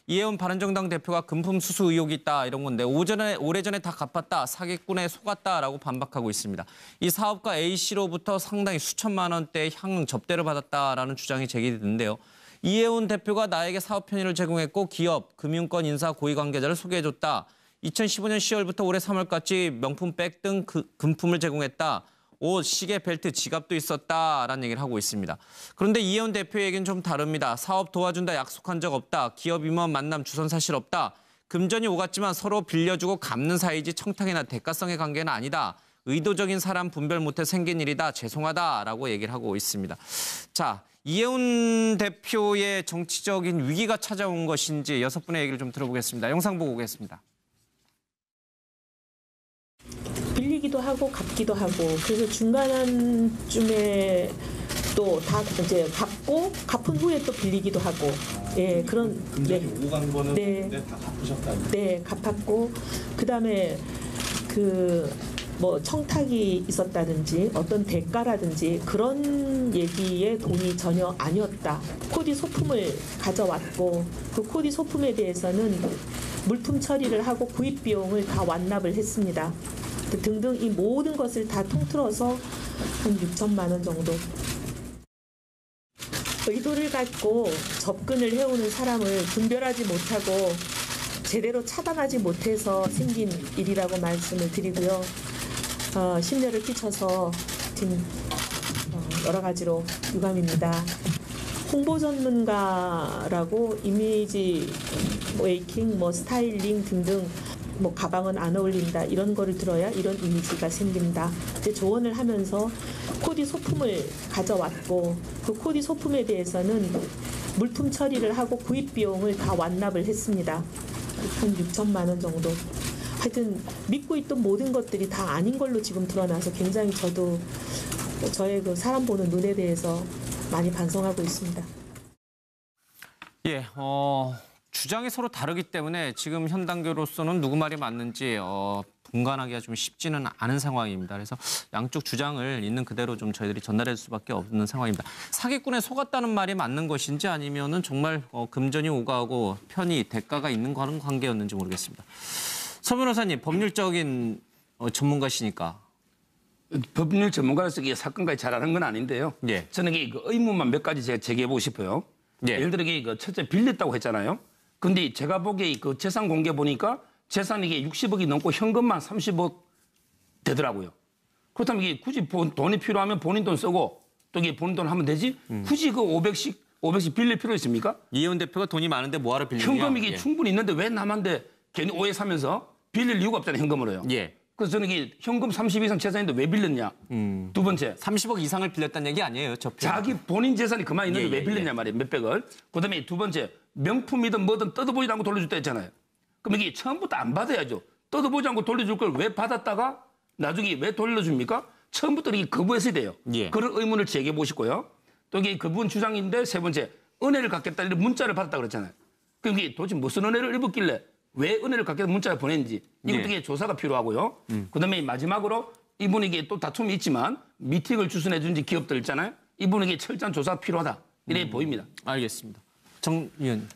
이혜원 바른정당 대표가 금품 수수 의혹이 있다 이런 건데 오래전에 다 갚았다, 사기꾼에 속았다라고 반박하고 있습니다. 이 사업가 A씨로부터 상당히 수천만 원대의 향응 접대를 받았다라는 주장이 제기됐는데요. 이혜원 대표가 나에게 사업 편의를 제공했고 기업, 금융권 인사 고위 관계자를 소개해줬다. 2015년 10월부터 올해 3월까지 명품 백 등 금품을 제공했다. 옷, 시계, 벨트, 지갑도 있었다라는 얘기를 하고 있습니다. 그런데 이혜원 대표의 얘기는 좀 다릅니다. 사업 도와준다 약속한 적 없다. 기업 임원 만남 주선 사실 없다. 금전이 오갔지만 서로 빌려주고 갚는 사이지 청탁이나 대가성의 관계는 아니다. 의도적인 사람 분별 못해 생긴 일이다. 죄송하다라고 얘기를 하고 있습니다. 자, 이혜원 대표의 정치적인 위기가 찾아온 것인지 6분의 얘기를 좀 들어보겠습니다. 영상 보고 오겠습니다. 빌리기도 하고 갚기도 하고 그래서 중간쯤에 또 다 이제 갚고 갚은 후에 또 빌리기도 하고 예 그런 금전이 오고 간 거는 네. 다 갚으셨다니. 네 갚았고 그다음에 뭐 청탁이 있었다든지 어떤 대가라든지 그런 얘기의 돈이 전혀 아니었다. 코디 소품을 가져왔고 그 코디 소품에 대해서는 물품 처리를 하고 구입 비용을 다 완납을 했습니다. 등등 이 모든 것을 다 통틀어서 한 6천만 원 정도. 의도를 갖고 접근을 해오는 사람을 분별하지 못하고 제대로 차단하지 못해서 생긴 일이라고 말씀을 드리고요. 심려를 끼쳐서 지금 여러 가지로 유감입니다. 홍보 전문가라고 이미지 메이킹, 스타일링 등등 가방은 안 어울린다 이런 거를 들어야 이런 이미지가 생긴다. 이제 조언을 하면서 코디 소품을 가져왔고 그 코디 소품에 대해서는 물품 처리를 하고 구입 비용을 다 완납을 했습니다. 한 6천만 원 정도. 하여튼 믿고 있던 모든 것들이 다 아닌 걸로 지금 드러나서 굉장히 저도 저의 그 사람 보는 눈에 대해서 많이 반성하고 있습니다. 예, 주장이 서로 다르기 때문에 지금 현 단계로서는 누구 말이 맞는지 분간하기가 좀 쉽지는 않은 상황입니다. 그래서 양쪽 주장을 있는 그대로 좀 저희들이 전달할 수밖에 없는 상황입니다. 사기꾼에 속았다는 말이 맞는 것인지 아니면은 정말 금전이 오가고 편의, 대가가 있는 그런 관계였는지 모르겠습니다. 서 변호사님, 법률적인 전문가시니까. 법률 전문가로서 이게 사건까지 잘 아는 건 아닌데요. 예. 저는 이 의문만 몇 가지 제가 제기해보고 싶어요. 예. 예를 들어 이게 첫째 빌렸다고 했잖아요. 근데 제가 보기에 그 재산 공개 보니까 재산이 이게 60억이 넘고 현금만 30억 되더라고요. 그렇다면 이게 굳이 돈이 필요하면 본인 돈 쓰고 또 이게 본인 돈 하면 되지? 굳이 그 500씩 빌릴 필요 있습니까? 이혜원 대표가 돈이 많은데 뭐하러 빌리냐. 현금이 이게 예. 충분히 있는데 왜 남한테 괜히 오해 사면서 빌릴 이유가 없잖아요, 현금으로요. 예. 그래서 저는 이게 현금 30 이상 재산인데 왜 빌렸냐. 두 번째. 30억 이상을 빌렸다는 얘기 아니에요, 자기 본인 재산이 그만 있는데 예, 왜 빌렸냐 말이에요, 몇백을. 그다음에 두 번째, 명품이든 뭐든 뜯어보지 않고 돌려줬다 했잖아요. 그럼 이게 처음부터 안 받아야죠. 뜯어보지 않고 돌려줄 걸 왜 받았다가 나중에 왜 돌려줍니까? 처음부터 이게 거부했어야 돼요. 예. 그런 의문을 제기해보고 싶고요. 또 이게 그분 주장인데 세 번째, 은혜를 갖겠다 이런 문자를 받았다 그랬잖아요. 그럼 이게 도대체 무슨 은혜를 입었길래 왜 은혜를 갖겠다 문자를 보냈는지 이것도 예. 조사가 필요하고요. 그다음에 마지막으로 이분이 이게 또 다툼이 있지만 미팅을 주선해 준 기업들 있잖아요. 이분에게 철저한 조사가 필요하다. 이래 보입니다. 알겠습니다. 정 의원님.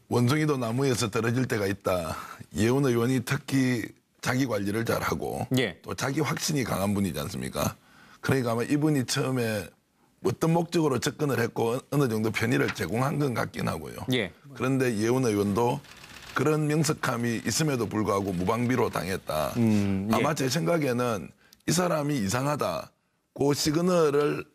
원숭이도 나무에서 떨어질 때가 있다. 이혜원 의원이 특히 자기 관리를 잘하고 예. 또 자기 확신이 강한 분이지 않습니까? 그러니까 아마 이분이 처음에 어떤 목적으로 접근을 했고 어느 정도 편의를 제공한 건 같긴 하고요. 예. 그런데 이혜원 의원도 그런 명석함이 있음에도 불구하고 무방비로 당했다. 아마 제 생각에는 이 사람이 이상하다. 그 시그널을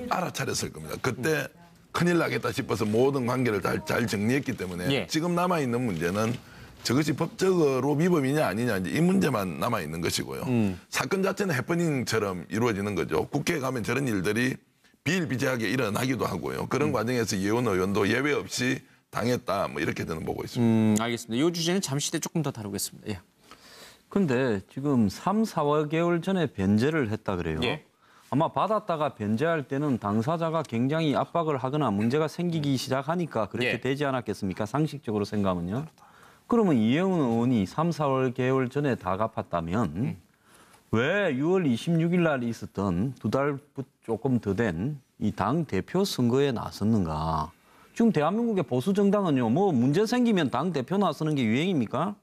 알아차렸을 겁니다. 그때 큰일 나겠다 싶어서 모든 관계를 잘 정리했기 때문에 예. 지금 남아있는 문제는 저것이 법적으로 위법이냐 아니냐 이제 이 문제만 남아있는 것이고요. 사건 자체는 해프닝처럼 이루어지는 거죠. 국회에 가면 저런 일들이 비일비재하게 일어나기도 하고요. 그런 과정에서 이혜원 의원도 예외 없이 당했다. 뭐 이렇게 저는 보고 있습니다. 알겠습니다. 이 주제는 잠시 뒤에 조금 더 다루겠습니다. 예. 근데 지금 3, 4개월 전에 변제를 했다 그래요. 예. 아마 받았다가 변제할 때는 당사자가 굉장히 압박을 하거나 문제가 생기기 시작하니까 그렇게 예. 되지 않았겠습니까? 상식적으로 생각하면요. 그러면 이혜원 의원이 3, 4개월 전에 다 갚았다면 왜 6월 26일 날 있었던 2달 조금 더 된 이 당 대표 선거에 나섰는가? 지금 대한민국의 보수 정당은요, 뭐 문제 생기면 당 대표 나서는 게 유행입니까?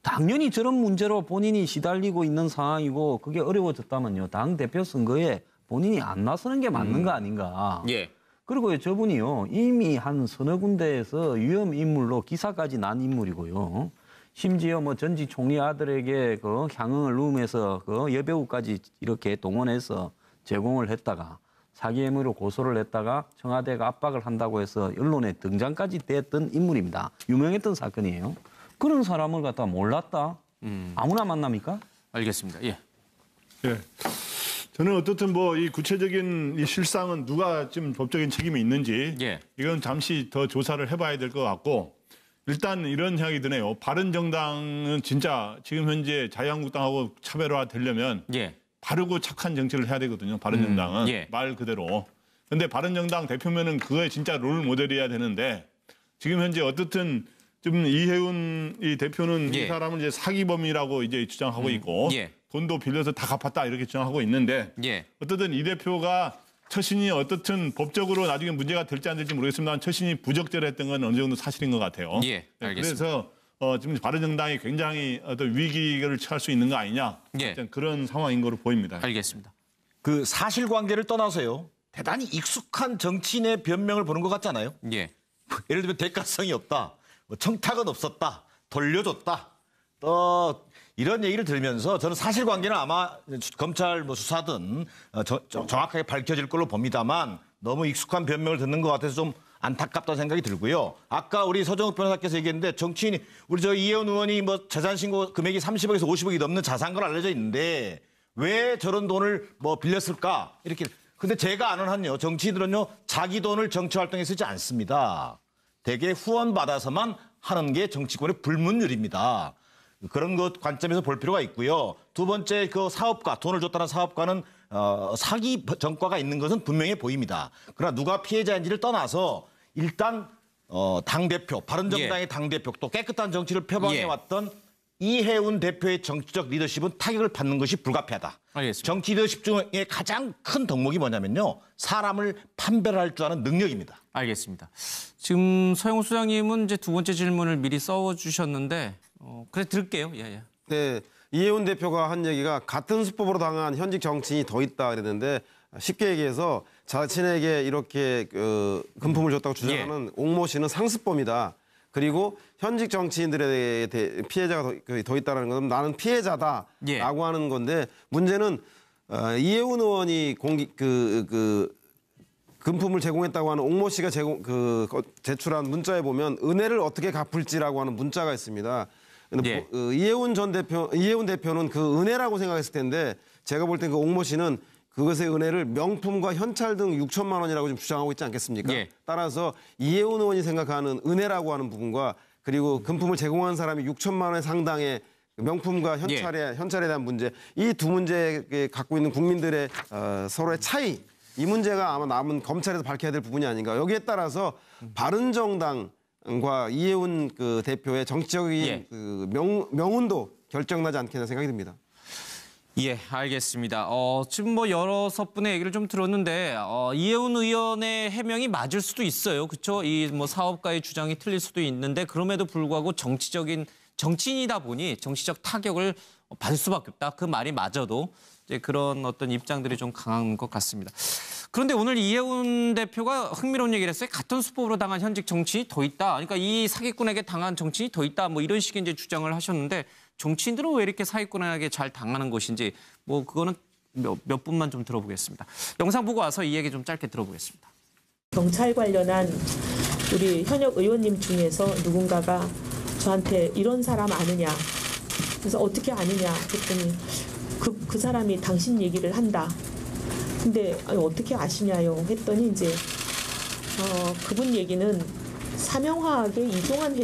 당연히 저런 문제로 본인이 시달리고 있는 상황이고 그게 어려워졌다면요, 당 대표 선거에 본인이 안 나서는 게 맞는 거 아닌가? 예. 그리고 저분이요, 이미 한 서너 군데에서 위험 인물로 기사까지 난 인물이고요. 심지어 뭐 전직 총리 아들에게 그 향응을 누우면서 그 여배우까지 이렇게 동원해서 제공을 했다가 사기 혐의로 고소를 했다가 청와대가 압박을 한다고 해서 언론에 등장까지 됐던 인물입니다. 유명했던 사건이에요. 그런 사람을 갖다 몰랐다? 아무나 만납니까? 알겠습니다. 예. 예. 저는 어떻든 뭐 이 구체적인 이 실상은 누가 좀 법적인 책임이 있는지 예. 이건 잠시 더 조사를 해봐야 될 것 같고 일단 이런 생각이 드네요. 바른정당은 진짜 지금 현재 자유한국당하고 차별화되려면 예. 바르고 착한 정치를 해야 되거든요. 바른정당은 예. 말 그대로. 근데 바른정당 대표면은 그거에 진짜 롤 모델이어야 되는데 지금 현재 어떻든 좀 이해운 이 대표는 예. 이 사람은 이제 사기범이라고 이제 주장하고 있고 예. 돈도 빌려서 다 갚았다 이렇게 주장하고 있는데 예. 어쨌든 이 대표가 처신이 어떻든 법적으로 나중에 문제가 될지 안 될지 모르겠습니다만 처신이 부적절했던 건 어느 정도 사실인 것 같아요. 예, 알겠습니다. 그래서 지금 바른정당이 굉장히 어떤 위기를 처할 수 있는 거 아니냐 예. 그런 상황인 거로 보입니다. 알겠습니다. 그 사실관계를 떠나서요. 대단히 익숙한 정치인의 변명을 보는 것 같잖아요. 예. 예를 들면 대가성이 없다. 뭐 청탁은 없었다. 돌려줬다. 이런 얘기를 들으면서 저는 사실관계는 아마 검찰 뭐 수사든 정확하게 밝혀질 걸로 봅니다만 너무 익숙한 변명을 듣는 것 같아서 좀 안타깝다는 생각이 들고요. 아까 우리 서정욱 변호사께서 얘기했는데 정치인이 우리 저 이혜원 의원이 뭐 재산 신고 금액이 30억에서 50억이 넘는 자산가로 알려져 있는데 왜 저런 돈을 뭐 빌렸을까? 이렇게. 근데 제가 아는 한요. 정치인들은요. 자기 돈을 정치 활동에 쓰지 않습니다. 대개 후원 받아서만 하는 게 정치권의 불문율입니다. 그런 것 관점에서 볼 필요가 있고요. 두 번째 그 사업가, 돈을 줬다는 사업가는 사기 전과가 있는 것은 분명해 보입니다. 그러나 누가 피해자인지를 떠나서 일단 당대표, 바른정당의 예. 당대표 또 깨끗한 정치를 표방해왔던 이혜훈 대표의 정치적 리더십은 타격을 받는 것이 불가피하다. 알겠습니다. 정치 리더십 중에 가장 큰 덕목이 뭐냐면요. 사람을 판별할 줄 아는 능력입니다. 알겠습니다. 지금 서영우 소장님은 이제 두 번째 질문을 미리 써주셨는데 그래 들을게요. 예. 네, 이혜훈 대표가 한 얘기가 같은 수법으로 당한 현직 정치인이 더 있다 그랬는데 쉽게 얘기해서 자신에게 이렇게 금품을 줬다고 주장하는 옥모 씨는 상습범이다. 그리고 현직 정치인들에 대해 피해자가 더 있다는 건 나는 피해자다라고 하는 건데 문제는 이혜훈 의원이 금품을 제공했다고 하는 옥모 씨가 제출한 문자에 보면 은혜를 어떻게 갚을지라고 하는 문자가 있습니다. 근데 이혜훈 대표는 그 은혜라고 생각했을 텐데 제가 볼 땐 그 옥모 씨는 그것의 은혜를 명품과 현찰 등 6천만 원이라고 좀 주장하고 있지 않겠습니까? 예. 따라서 이혜훈 의원이 생각하는 은혜라고 하는 부분과 그리고 금품을 제공한 사람이 6천만 원 상당의 명품과 현찰에 대한 문제, 이 두 문제에 갖고 있는 국민들의 서로의 차이, 이 문제가 아마 남은 검찰에서 밝혀야 될 부분이 아닌가. 여기에 따라서 바른정당과 이혜훈 그 대표의 정치적인 그 명운도 결정나지 않겠나 생각이 듭니다. 예, 알겠습니다. 지금 뭐 여러 분의 얘기를 좀 들었는데 이혜훈 의원의 해명이 맞을 수도 있어요. 그렇죠? 이 뭐 사업가의 주장이 틀릴 수도 있는데 그럼에도 불구하고 정치인이다 보니 정치적 타격을 받을 수밖에 없다. 그 말이 맞아도 이제 그런 어떤 입장들이 좀 강한 것 같습니다. 그런데 오늘 이혜훈 대표가 흥미로운 얘기를 했어요. 같은 수법으로 당한 현직 정치인이 더 있다. 그러니까 이 사기꾼에게 당한 정치인이 더 있다. 뭐 이런 식의 이제 주장을 하셨는데 정치인들은 왜 이렇게 사기꾼에게 잘 당하는 것인지 뭐 그거는 몇 분만 좀 들어보겠습니다. 영상 보고 와서 이 얘기 좀 짧게 들어보겠습니다. 경찰 관련한 우리 현역 의원님 중에서 누군가가 저한테 이런 사람 아느냐. 그래서 어떻게 아느냐 했더니 그 사람이 당신 얘기를 한다. 근데 어떻게 아시냐요? 했더니 이제 그분 얘기는 삼명화학의 이종환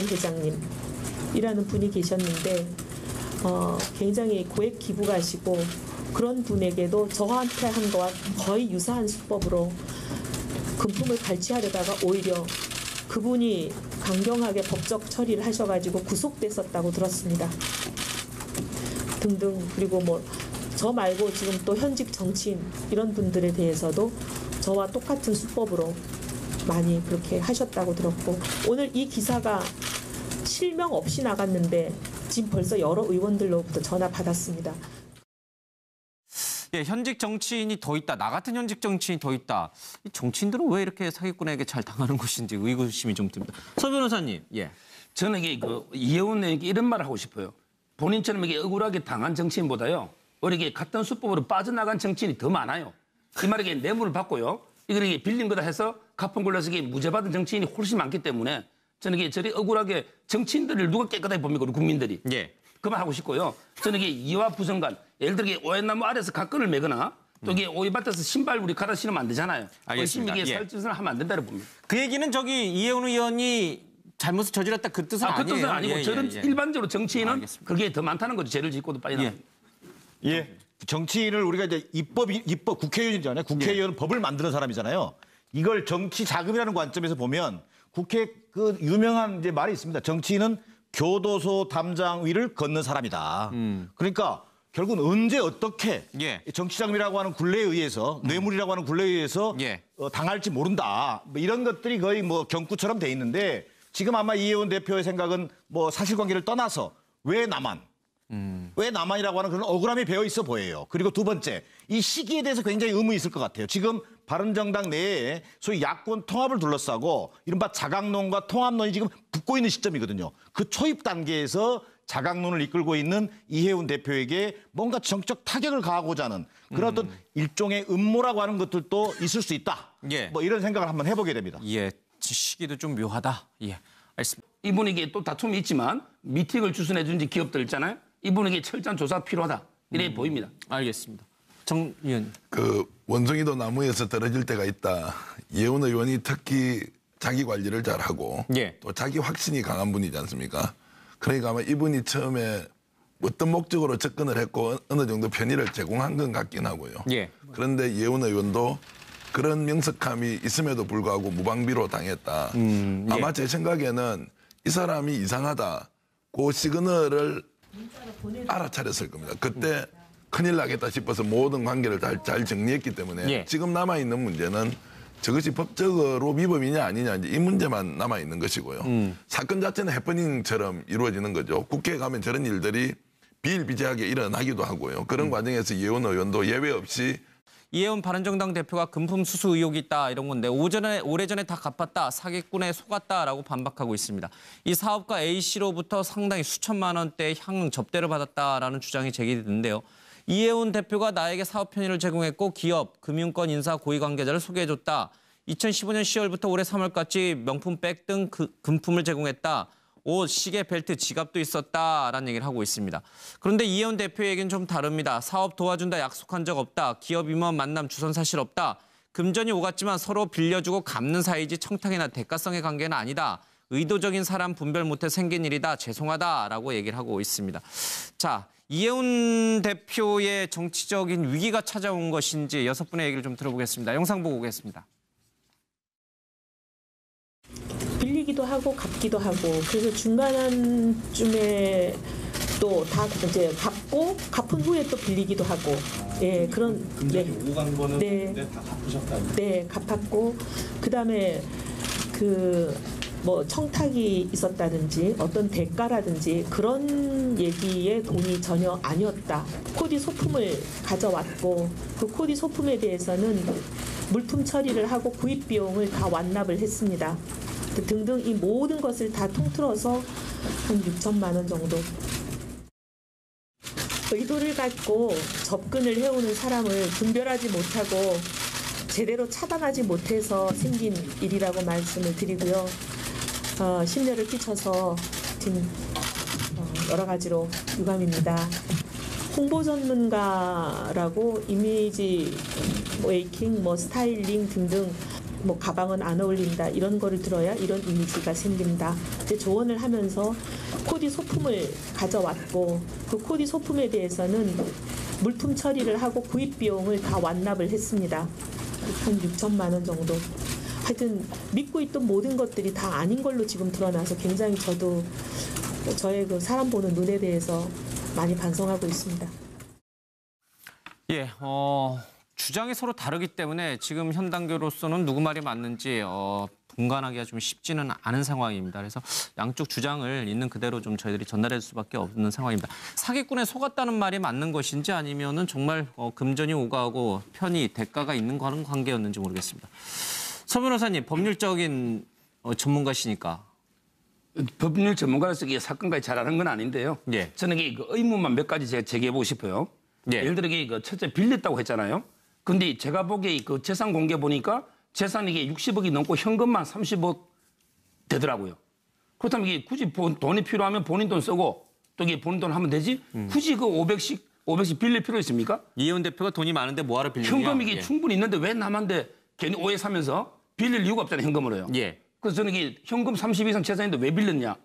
회장님이라는 분이 계셨는데 굉장히 고액 기부가시고 그런 분에게도 저한테 한 거와 거의 유사한 수법으로 금품을 갈취하려다가 오히려 그분이 강경하게 법적 처리를 하셔가지고 구속됐었다고 들었습니다. 등등. 그리고 뭐 저 말고 지금 또 현직 정치인 이런 분들에 대해서도 저와 똑같은 수법으로 많이 그렇게 하셨다고 들었고 오늘 이 기사가 실명 없이 나갔는데 지금 벌써 여러 의원들로부터 전화 받았습니다. 예, 현직 정치인이 더 있다. 나 같은 현직 정치인이 더 있다. 이 정치인들은 왜 이렇게 사기꾼에게 잘 당하는 것인지 의구심이 좀 듭니다. 서 변호사님, 예. 저는 이게 이혜원에게 이런 말을 하고 싶어요. 본인처럼 이게 억울하게 당한 정치인보다요. 이렇게 같은 수법으로 빠져나간 정치인이 더 많아요. 이 말에 뇌물을 받고요. 이게 빌린 거다 해서 가품 걸려서 무죄 받은 정치인이 훨씬 많기 때문에 저는 이게 저리 억울하게 정치인들을 누가 깨끗하게 봅니까? 우리 국민들이. 예. 그만 하고 싶고요. 저는 이게 이와 부성간 예를 들어 오얏나무 아래서 각근을 매거나 또 이게 오이밭에서 신발 우리 갈아 신으면 안 되잖아요. 알겠습니다. 이게 예. 살짓을 하면 안 된다고 봅니다. 그 얘기는 저기 이혜원 의원이 잘못을 저질렀다 그 뜻은 그 아니에요. 뜻은 아니고 저는 일반적으로 정치인은 알겠습니다. 그게 더 많다는 거죠. 죄를 짓고도 빨리 나옵니다. 예. 정치인을 우리가 이제 입법 국회의원이잖아요. 국회의원은 법을 만드는 사람이잖아요. 이걸 정치 자금이라는 관점에서 보면 국회 그 유명한 이제 말이 있습니다. 정치인은 교도소 담장 위를 걷는 사람이다. 그러니까 결국은 언제 어떻게 예. 정치 자금이라고 하는 굴레에 의해서 뇌물이라고 하는 굴레에 의해서 예. 당할지 모른다. 뭐 이런 것들이 거의 뭐 경구처럼 돼 있는데 지금 아마 이혜원 대표의 생각은 뭐 사실관계를 떠나서 왜 나만? 왜 나만이라고 하는 그런 억울함이 배어 있어 보여요. 그리고 두 번째, 이 시기에 대해서 굉장히 의문이 있을 것 같아요. 지금 바른정당 내에 소위 야권 통합을 둘러싸고 이른바 자강론과 통합론이 지금 붙고 있는 시점이거든요. 그 초입 단계에서 자강론을 이끌고 있는 이혜원 대표에게 뭔가 정적 타격을 가하고자 하는 그런 어떤 일종의 음모라고 하는 것들도 있을 수 있다. 예. 뭐 이런 생각을 한번 해보게 됩니다. 예, 시기도 좀 묘하다. 예, 알겠습니다. 이분에게 또 다툼이 있지만 미팅을 주선해 준 기업들 있잖아요. 이분에게 철저한 조사가 필요하다. 이래 보입니다. 알겠습니다. 정 의원. 그 원숭이도 나무에서 떨어질 때가 있다. 이혜원 의원이 특히 자기 관리를 잘하고 예. 또 자기 확신이 강한 분이지 않습니까? 그러니까 아마 이분이 처음에 어떤 목적으로 접근을 했고 어느 정도 편의를 제공한 건 같긴 하고요. 예. 그런데 이혜원 의원도 그런 명석함이 있음에도 불구하고 무방비로 당했다. 아마 제 생각에는 이 사람이 이상하다. 그 시그널을 알아차렸을 겁니다. 그때 큰일 나겠다 싶어서 모든 관계를 잘 정리했기 때문에 예. 지금 남아있는 문제는 저것이 법적으로 위법이냐 아니냐 이제 이 문제만 남아있는 것이고요. 사건 자체는 해프닝처럼 이루어지는 거죠. 국회에 가면 저런 일들이 비일비재하게 일어나기도 하고요. 그런 과정에서 이혜원 의원도 예외 없이 이혜원 바른정당 대표가 금품 수수 의혹이 있다 이런 건데 오래전에 다 갚았다 사기꾼에 속았다라고 반박하고 있습니다. 이 사업가 A씨로부터 상당히 수천만 원대의 향응 접대를 받았다라는 주장이 제기됐는데요. 이혜원 대표가 나에게 사업 편의를 제공했고 기업, 금융권 인사 고위 관계자를 소개해줬다. 2015년 10월부터 올해 3월까지 명품백 등 금품을 제공했다. 옷, 시계, 벨트, 지갑도 있었다라는 얘기를 하고 있습니다. 그런데 이혜원 대표의 얘기는 좀 다릅니다. 사업 도와준다 약속한 적 없다. 기업 임원 만남 주선 사실 없다. 금전이 오갔지만 서로 빌려주고 갚는 사이지 청탁이나 대가성의 관계는 아니다. 의도적인 사람 분별 못해 생긴 일이다. 죄송하다라고 얘기를 하고 있습니다. 자, 이혜원 대표의 정치적인 위기가 찾아온 것인지 6분의 얘기를 좀 들어보겠습니다. 영상 보고 오겠습니다. 빌리기도 하고 갚기도 하고 그래서 중간쯤에 또 다 이제 갚고 갚은 후에 또 빌리기도 하고 예 그런 금전이 오고 간 거는 네. 다 갚으셨다는 네 갚았고 그다음에 그 뭐 청탁이 있었다든지 어떤 대가라든지 그런 얘기의 돈이 전혀 아니었다. 코디 소품을 가져왔고 그 코디 소품에 대해서는 물품 처리를 하고 구입 비용을 다 완납을 했습니다. 등등 이 모든 것을 다 통틀어서 한 6천만 원 정도. 의도를 갖고 접근을 해오는 사람을 분별하지 못하고 제대로 차단하지 못해서 생긴 일이라고 말씀을 드리고요. 심려를 끼쳐서 지금 여러 가지로 유감입니다. 홍보 전문가라고 이미지 웨이킹, 스타일링 등등 가방은 안 어울린다 이런 거를 들어야 이런 이미지가 생긴다. 이제 조언을 하면서 코디 소품을 가져왔고 그 코디 소품에 대해서는 물품 처리를 하고 구입 비용을 다 완납을 했습니다. 한 6천만 원 정도. 하여튼 믿고 있던 모든 것들이 다 아닌 걸로 지금 드러나서 굉장히 저도 저의 그 사람 보는 눈에 대해서 많이 반성하고 있습니다. 예, 주장이 서로 다르기 때문에 지금 현 단계로서는 누구 말이 맞는지 분간하기가 좀 쉽지는 않은 상황입니다. 그래서 양쪽 주장을 있는 그대로 좀 저희들이 전달할 수밖에 없는 상황입니다. 사기꾼에 속았다는 말이 맞는 것인지 아니면은 정말 금전이 오가고 편이 대가가 있는 그런 관계였는지 모르겠습니다. 서 변호사님, 법률적인 전문가시니까. 법률 전문가로서 이게 사건까지 잘 아는 건 아닌데요. 예. 저는 이게 그 의문만 몇 가지 제가 제기해보고 싶어요. 예. 예를 들어 이게 그 첫째 빌렸다고 했잖아요. 근데 제가 보기에 그 재산 공개 보니까 재산이 이게 60억이 넘고 현금만 30억 되더라고요. 그렇다면 이게 굳이 돈이 필요하면 본인 돈 쓰고 또 이게 본인 돈 하면 되지? 굳이 그 500씩 빌릴 필요 있습니까? 이혜원 대표가 돈이 많은데 뭐하러 빌리냐. 현금이 이게 예. 충분히 있는데 왜 남한테 괜히 오해 사면서 빌릴 이유가 없잖아요, 현금으로요. 예. 그래서 저는 이게 현금 30 이상 재산인데 왜 빌렸냐?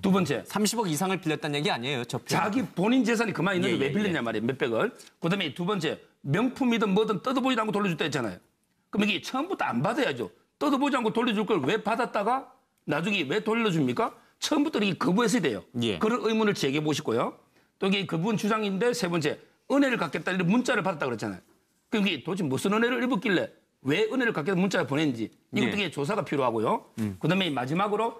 두 번째. 30억 이상을 빌렸다는 얘기 아니에요, 저 표. 자기 본인 재산이 그만 있는데 예, 왜 예, 빌렸냐 말이에요, 몇백을. 그다음에 두 번째, 명품이든 뭐든 뜯어보지 않고 돌려줬다 했잖아요. 그럼 이게 처음부터 안 받아야죠. 뜯어보지 않고 돌려줄 걸 왜 받았다가 나중에 왜 돌려줍니까? 처음부터 이게 거부했어야 돼요. 예. 그런 의문을 제기해 보시고요. 또 이게 그분 주장인데 세 번째, 은혜를 갖겠다 이런 문자를 받았다 그랬잖아요. 그럼 이게 도대체 무슨 은혜를 입었길래 왜 은혜를 갖겠다 문자를 보냈는지 이것도 예. 조사가 필요하고요. 그다음에 마지막으로